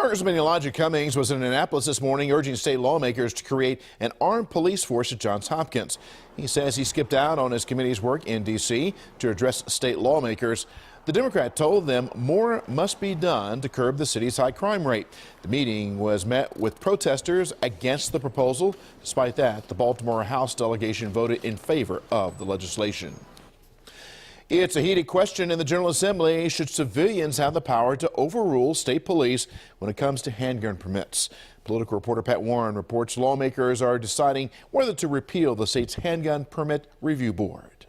Congressman Elijah Cummings was in Annapolis this morning urging state lawmakers to create an armed police force at Johns Hopkins. He says he skipped out on his committee's work in D.C. to address state lawmakers. The Democrat told them more must be done to curb the city's high crime rate. The meeting was met with protesters against the proposal. Despite that, the Baltimore House delegation voted in favor of the legislation. It's a heated question in the General Assembly. Should civilians have the power to overrule state police when it comes to handgun permits? Political reporter Pat Warren reports lawmakers are deciding whether to repeal the state's handgun permit review board.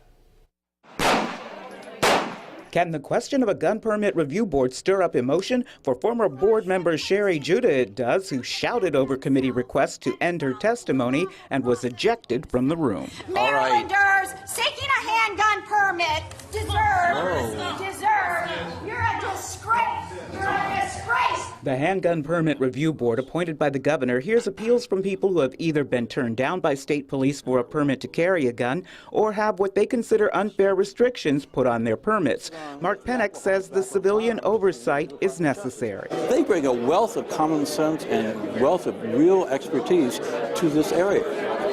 Can the question of a gun permit review board stir up emotion? For former board member Shari Judah, it does, who shouted over committee requests to end her testimony and was ejected from the room. Marylanders seeking a handgun permit deserve. You're a disgrace. You're a disgrace. The Handgun Permit Review Board, appointed by the governor, hears appeals from people who have either been turned down by state police for a permit to carry a gun or have what they consider unfair restrictions put on their permits. Mark Pennock says the civilian oversight is necessary. They bring a wealth of common sense and wealth of real expertise to this area,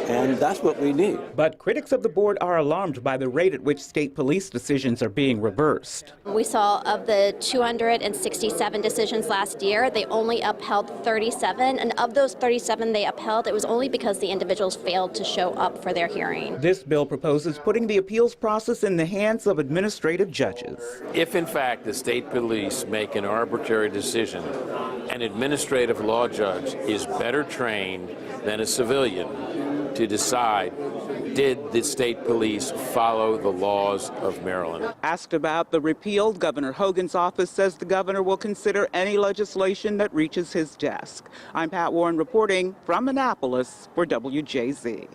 and that's what we need. But critics of the board are alarmed by the rate at which state police decisions are being reversed. We saw of the 267 decisions last year, they only upheld 37, and of those 37 they upheld, it was only because the individuals failed to show up for their hearing. This bill proposes putting the appeals process in the hands of administrative judges. If in fact the state police make an arbitrary decision, an administrative law judge is better trained than a civilian to decide, did the state police follow the laws of Maryland? Asked about the repeal, Governor Hogan's office says the governor will consider any legislation that reaches his desk. I'm Pat Warren reporting from Annapolis for WJZ.